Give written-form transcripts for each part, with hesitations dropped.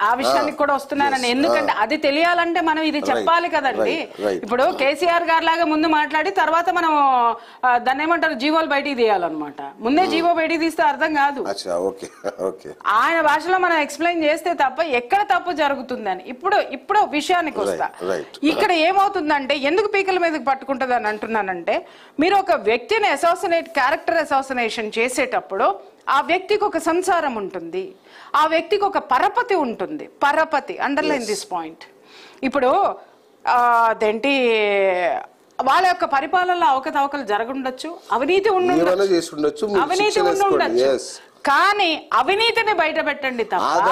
ఆ విషయానికి కూడా వస్తున్నానని. ఎందుకంటే అది తెలియాలంటే మనం ఇది చెప్పాలి కదండి. ఇప్పుడు కేసీఆర్ గారి లాగా ముందు మాట్లాడి తర్వాత మనం దాన్ని ఏమంటారు జీవోలు బయటికి తీయాలన్నమాట. ముందే జీవో బయటికి తీస్తే అర్థం కాదు. ఆయన భాషలో మనం ఎక్స్ప్లెయిన్ చేస్తే తప్ప ఎక్కడ తప్పు జరుగుతుందని. ఇప్పుడు విషయానికి వస్తా. ఇక్కడ ఏమవుతుందంటే ఎందుకు పీకల మీదకి పట్టుకుంటుంది అని అంటున్నానంటే, మీరు ఒక వ్యక్తిని క్యారెక్టర్ అసాసినేషన్ చేసేటప్పుడు ఆ వ్యక్తికి ఒక సంసారం ఉంటుంది, ఆ వ్యక్తికి ఒక పరపతి ఉంటుంది. పరపతి, అండర్లైన్ దిస్ పాయింట్. ఇప్పుడు అదేంటి, వాళ్ళ యొక్క పరిపాలనలో అవకతవకలు జరగundొచ్చు, అవినీతి ఉండొచ్చు, అవినీతి ఉండొచ్చు. కానీ అవినీతిని బయట పెట్టండి తప్ప,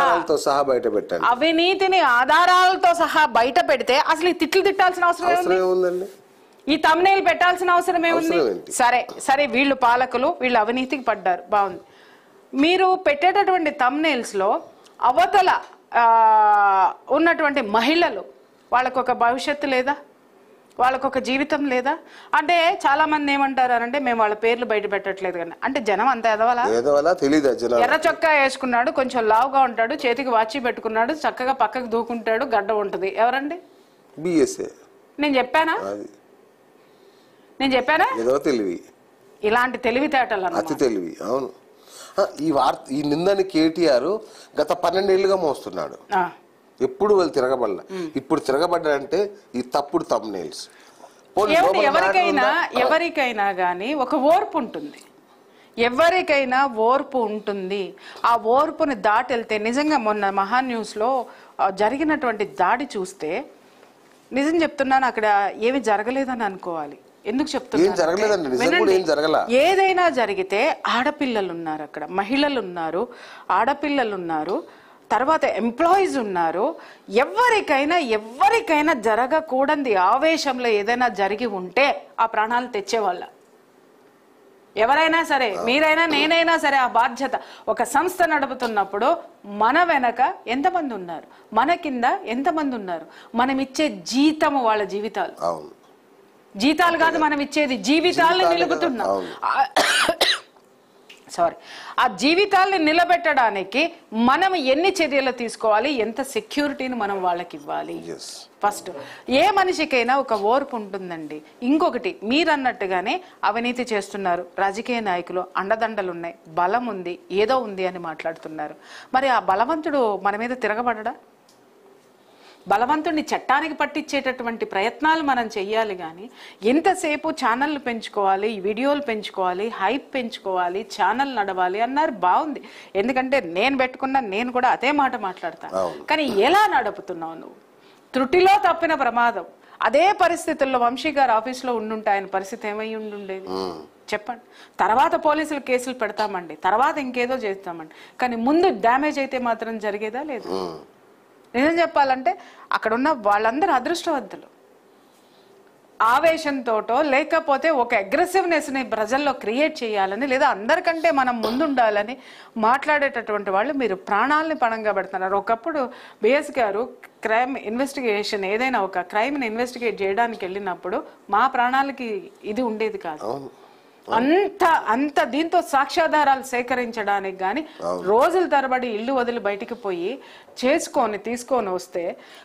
అవినీతిని ఆధారాలతో సహా బయట పెడితే అసలు ఈ తిట్లు తిట్టాల్సిన అవసరం ఏముందండి? ఈ తమ్నేల్ పెట్టాల్సిన అవసరం ఏముంది? సరే వీళ్ళు పాలకులు, వీళ్ళు అవినీతికి పడ్డారు, బాగుంది. మీరు పెట్టేటటువంటి తమ్నేల్స్ లో అవతల ఉన్నటువంటి మహిళలు, వాళ్ళకు ఒక భవిష్యత్తు లేదా, వాళ్ళకు ఒక జీవితం లేదా? అంటే చాలా మంది ఏమంటారు అంటే మేము వాళ్ళ పేర్లు బయట పెట్టట్లేదు కానీ, అంటే జనం అంత ఎదవలా? ఎర్ర చొక్కా వేసుకున్నాడు, కొంచెం లావుగా ఉంటాడు, చేతికి వాచి పెట్టుకున్నాడు, చక్కగా పక్కకు దూకుంటాడు, గడ్డ ఉంటుంది, ఎవరండి? నేను చెప్పానా? ఇలాంటి తెలివితేటలు అతి తెలివి. అవును, ఈ నిందని కేటీఆర్ గత 12 ఏళ్లుగా మోస్తున్నాడు. ఎప్పుడు వాళ్ళు తిరగబడ్డా, ఇప్పుడు తిరగబడ్డాడంటే ఈ తప్పుడు తమ్నేల్స్. ఎవరికైనా గానీ ఒక ఓర్పు ఉంటుంది, ఎవరికైనా ఓర్పు ఉంటుంది. ఆ ఓర్పుని దాటి వెళ్తే, నిజంగా మొన్న మహా న్యూస్ లో జరిగినటువంటి దాడి చూస్తే నిజం చెప్తున్నాను, అక్కడ ఏమి జరగలేదని అనుకోవాలి. ఎందుకు చెప్తున్నా, ఏదైనా జరిగితే ఆడపిల్లలు ఉన్నారు, అక్కడ మహిళలు ఉన్నారు, ఆడపిల్లలు ఉన్నారు, తర్వాత ఎంప్లాయీస్ ఉన్నారు. ఎవరికైనా జరగకూడదు ఆవేశంలో ఏదైనా జరిగి ఉంటే ఆ ప్రాణాలు తెచ్చేవాళ్ళ. ఎవరైనా సరే, మీరైనా నేనైనా సరే, ఆ బాధ్యత. ఒక సంస్థ నడుపుతున్నప్పుడు మన వెనక ఎంతమంది ఉన్నారు, మన కింద ఎంతమంది ఉన్నారు, మనం ఇచ్చే జీతము వాళ్ళ జీవితాలు. జీతాలు కాదు మనం ఇచ్చేది, జీవితాలను నిలుపుతున్నాం. ఆ జీవితాల్ని నిలబెట్టడానికి మనం ఎన్ని చర్యలు తీసుకోవాలి, ఎంత సెక్యూరిటీని మనం వాళ్ళకి ఇవ్వాలి. ఫస్ట్ ఏ మనిషికైనా ఒక ఓర్పు ఉంటుందండి. ఇంకొకటి, మీరు అన్నట్టుగానే అవినీతి చేస్తున్నారు, రాజకీయ నాయకులు అండదండలు ఉన్నాయి, బలం ఉంది, ఏదో ఉంది అని మాట్లాడుతున్నారు. మరి ఆ బలవంతుడు మన మీద తిరగబడడా? బలవంతుడిని చట్టానికి పట్టించేటటువంటి ప్రయత్నాలు మనం చెయ్యాలి. కానీ ఎంతసేపు ఛానళ్ళు పెంచుకోవాలి, వీడియోలు పెంచుకోవాలి, హైప్ పెంచుకోవాలి, ఛానల్ నడవాలి అన్నారు, బాగుంది. ఎందుకంటే నేను కూడా అదే మాట మాట్లాడతాను. కానీ ఎలా నడుపుతున్నావు నువ్వు? త్రుటిలో తప్పిన ప్రమాదం. అదే పరిస్థితుల్లో వంశీ గారు ఆఫీస్లో ఉండుంటే ఆయన పరిస్థితి ఏమై ఉండుండేది చెప్పండి. తర్వాత పోలీసులు కేసులు పెడతామండి, తర్వాత ఇంకేదో చేస్తామండి, కానీ ముందు డ్యామేజ్ అయితే మాత్రం జరిగేదా? లేదు. నిజం చెప్పాలంటే అక్కడ ఉన్న వాళ్ళందరూ అదృష్టవంతులు. ఆవేశంతోటో లేకపోతే ఒక అగ్రెసివ్నెస్ని ప్రజల్లో క్రియేట్ చేయాలని, లేదా అందరికంటే మనం ముందుండాలని మాట్లాడేటటువంటి వాళ్ళు మీరు ప్రాణాలని పణంగా పెడుతున్నారు. ఒకప్పుడు బిఎస్ గారు క్రైమ్ ఇన్వెస్టిగేషన్, ఏదైనా ఒక క్రైమ్ని ఇన్వెస్టిగేట్ చేయడానికి వెళ్ళినప్పుడు మా ప్రాణాలకి ఇది ఉండేది కాదు. అంత దీంతో సాక్ష్యాధారాలు సేకరించడానికి గాని రోజుల తరబడి ఇల్లు వదిలి బయటికి పోయి తీసుకొని వస్తే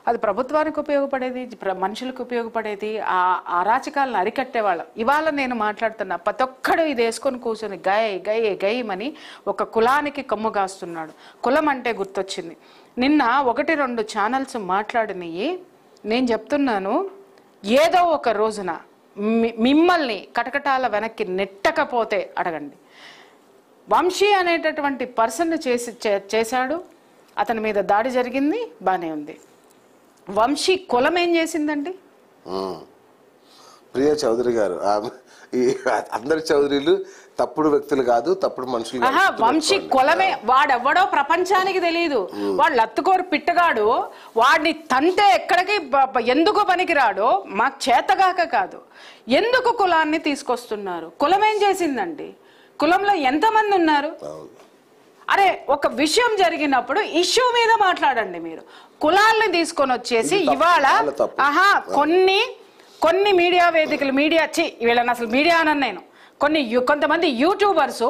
అది ప్రభుత్వానికి ఉపయోగపడేది, మనుషులకు ఉపయోగపడేది, ఆ అరాచకాలను అరికట్టేవాళ్ళం. ఇవాళ నేను మాట్లాడుతున్నా, ప్రతి ఒక్కడు ఇది వేసుకొని కూర్చొని గయమని ఒక కులానికి కొమ్ము కాస్తున్నాడు. కులం అంటే గుర్తొచ్చింది. నిన్న 1-2 ఛానల్స్ మాట్లాడినవి నేను చెప్తున్నాను, ఏదో ఒక రోజున మిమ్మల్ని కటకటాల వెనక్కి నెట్టకపోతే అడగండి. వంశీ అనేటటువంటి పర్సన్ చేశాడు, అతని మీద దాడి జరిగింది, బానే ఉంది. వంశీ కులం ఏం చేసిందండి? ప్రియా చౌదరి గారు, అందరి చౌదరీలు తప్పుడు వ్యక్తులు కాదు, తప్పుడు మనుషులు. వంశీ కులమే, వాడెవ్వడో ప్రపంచానికి తెలియదు. వాడు లత్తుకోరు పిట్టగాడు, వాడిని తంతే ఎక్కడికి ఎందుకు పనికిరాడో మాకు చేతగాక కాదు, ఎందుకు కులాన్ని తీసుకొస్తున్నారు? కులం ఏం చేసిందండి? కులంలో ఎంతమంది ఉన్నారు? అరే, ఒక విషయం జరిగినప్పుడు ఇష్యూ మీద మాట్లాడండి. మీరు కులాల్ని తీసుకొని వచ్చేసి ఇవాళ కొన్ని మీడియా వేదికలు, వీళ్ళని అసలు మీడియా అనను నేను, కొంతమంది యూట్యూబర్స్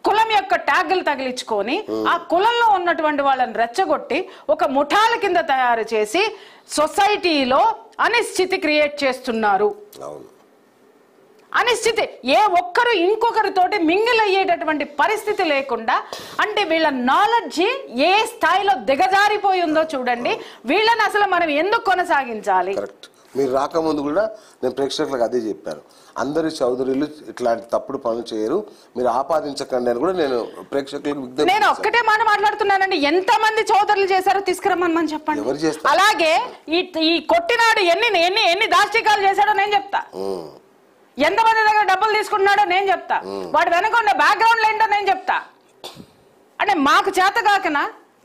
కులం యొక్క ట్యాగులు తగిలించుకొని ఆ కులంలో ఉన్నటువంటి వాళ్ళని రెచ్చగొట్టి ఒక ముఠాల కింద తయారు చేసి సొసైటీలో అనిశ్చితి క్రియేట్ చేస్తున్నారు. అనిశ్చితి, ఏ ఒక్కరు ఇంకొకరితోటి మింగిల్ అయ్యేటటువంటి పరిస్థితి లేకుండా, అంటే వీళ్ళ నాలెడ్జి ఏ స్థాయిలో దిగజారిపోయి ఉందో చూడండి. వీళ్ళని అసలు మనం ఎందుకు కొనసాగించాలి? మీరు రాకముందు కూడా నేను ప్రేక్షకులకు అదే చెప్పాను, అందరి చౌదరులు ఇట్లాంటి తప్పుడు పనులు చేయరు, మీరు ఆపాదించకండి అని కూడా నేను ప్రేక్షకులకు నేను ఒక్కటే మాట మాట్లాడుతున్నానండి. ఎంత మంది చౌదరులు చేశారో తీసుకురమ్మని చెప్పండి. అలాగే ఈ కొట్టినాడు ఎన్ని దాష్టికాలు చేశాడో నేను చెప్తా, ఎంతమంది దగ్గర డబ్బులు తీసుకుంటున్నాడో నేను చెప్తా, వాడు వెనకుండా బ్యాక్గ్రౌండ్ ఏంటో నేను చెప్తా. అంటే మాకు చేత కాకనా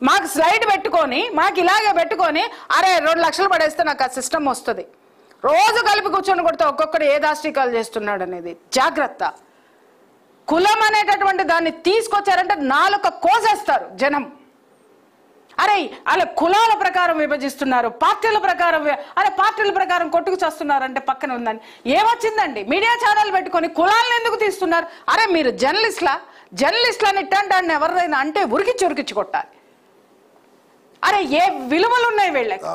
మాకు స్లైడ్ పెట్టుకొని మాకు ఇలాగే పెట్టుకొని అరే 2 లక్షలు పడేస్తే నాకు ఆ సిస్టమ్ వస్తుంది, రోజు కలిపి కూర్చొని కొడితే ఒక్కొక్కడు ఏ దాష్టికాలు చేస్తున్నాడు అనేది జాగ్రత్త. కులం అనేటటువంటి దాన్ని తీసుకొచ్చారంటే 4 కోసేస్తారు జనం. అరే అలా కులాల ప్రకారం విభజిస్తున్నారు, పార్టీల ప్రకారం, అరే పార్టీల ప్రకారం కొట్టుకు చేస్తున్నారంటే పక్కన ఉందని ఏమొచ్చిందండి? మీడియా ఛానల్ పెట్టుకొని కులాలను ఎందుకు తీస్తున్నారు? అరే మీరు జర్నలిస్టులని ఇట్టంటాన్ని ఎవరైనా అంటే ఉరికిచ్చి కొట్టాలి. అరే ఏ విలువలు ఉన్నాయి వీళ్ళకి?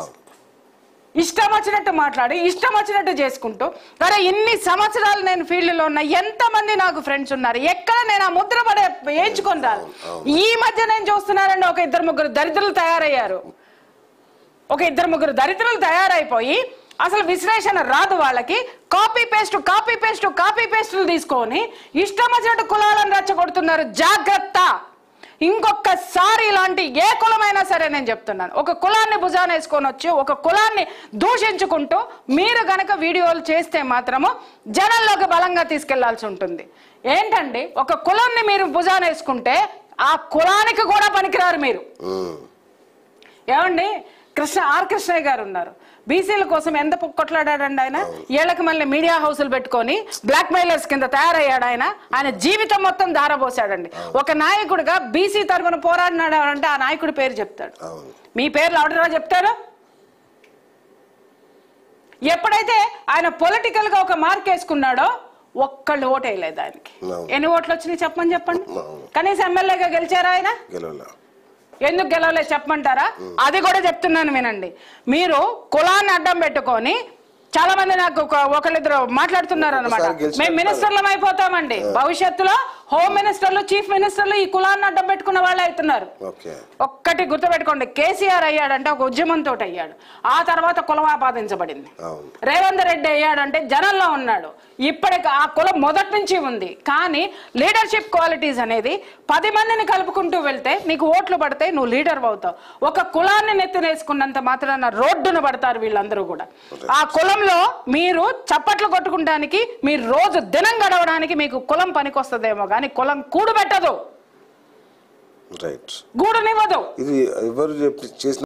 ఇష్టం వచ్చినట్టు మాట్లాడి ఇష్టం వచ్చినట్టు చేసుకుంటూ, అరే ఇన్ని సంవత్సరాలు నేను ఫీల్డ్లో ఉన్నా, ఎంతమంది నాకు ఫ్రెండ్స్ ఉన్నారు, ఎక్కడ నేను ఆ ముద్ర వేయించుకొని రాదు. ఈ మధ్య నేను చూస్తున్నానండి, ఒక 2-3 దరిద్రులు తయారయ్యారు. ఒక 2-3 దరిద్రులు తయారైపోయి అసలు విశ్లేషణ రాదు వాళ్ళకి. కాపీ పేస్టులు తీసుకొని ఇష్టం వచ్చినట్టు కులాలను రెచ్చగొడుతున్నారు. జాగ్రత్త. ఇంకొకసారి ఇలాంటి ఏ కులమైనా సరే నేను చెప్తున్నాను, ఒక కులాన్ని భుజాన వేసుకొని వచ్చి ఒక కులాన్ని దూషించుకుంటూ మీరు గనక వీడియోలు చేస్తే మాత్రము జనంలోకి బలంగా తీసుకెళ్లాల్సి ఉంటుంది. ఏంటండి, ఒక కులాన్ని మీరు భుజాన వేసుకుంటే ఆ కులానికి కూడా పనికిరారు మీరు. ఏమండి, ఆర్ కృష్ణయ్య గారు ఉన్నారు, బీసీల కోసం ఎంత కొట్లాడాడండి ఆయన. ఏళ్ళకి మళ్ళీ మీడియా హౌసులు పెట్టుకొని బ్లాక్ మెయిలర్స్ కింద తయారయ్యాడు ఆయన జీవితం మొత్తం దారబోసాడండి. ఒక నాయకుడిగా బీసీ తరఫున పోరాడినాడు అంటే ఆ నాయకుడి పేరు చెప్తాడు. మీ పేర్లు ఎవడరా చెప్తారు? ఎప్పుడైతే ఆయన పొలిటికల్ గా ఒక మార్క్ వేసుకున్నాడో ఒక్కళ్ళు ఓటు వేయలేదు ఆయనకి. ఎన్ని ఓట్లు వచ్చినాయి చెప్పండి. కనీసం ఎమ్మెల్యేగా గెలిచారా ఆయన? ఎందుకు గెలవలేదు చెప్పమంటారా? అది కూడా చెప్తున్నాను వినండి. మీరు కులాన్ని అడ్డం పెట్టుకొని చాలా మంది నాకు ఒకళ్ళిద్దరు మాట్లాడుతున్నారు అనమాట, మేము మినిస్టర్లం అయిపోతామండి భవిష్యత్తులో, హోమ్ మినిస్టర్లు, చీఫ్ మినిస్టర్లు ఈ కులాన్ని అడ్డం పెట్టుకున్న వాళ్ళు అవుతున్నారు. ఒక్కటి గుర్తుపెట్టుకోండి, కేసీఆర్ అయ్యాడంటే ఒక ఉద్యమంతో అయ్యాడు, ఆ తర్వాత కులం ఆపాదించబడింది. రేవంత్ రెడ్డి అయ్యాడంటే జనంలో ఉన్నాడు, ఇప్పటికి ఆ కులం మొదటి నుంచి ఉంది. కానీ లీడర్షిప్ క్వాలిటీస్ అనేది 10 మందిని కలుపుకుంటూ వెళ్తే నీకు ఓట్లు పడితే నువ్వు లీడర్ అవుతావు. ఒక కులాన్ని నెత్తినేసుకున్నంత మాత్రాన రోడ్డును పడతారు వీళ్ళందరూ కూడా. ఆ కులంలో మీరు చప్పట్లు కొట్టుకుంటానికి, మీరు రోజు దినం గడవడానికి మీకు కులం పనికొస్తుందేమో కానీ కులం కూడు పెట్టదు, గూడునివ్వదు. ఇది ఎవరు చేసిన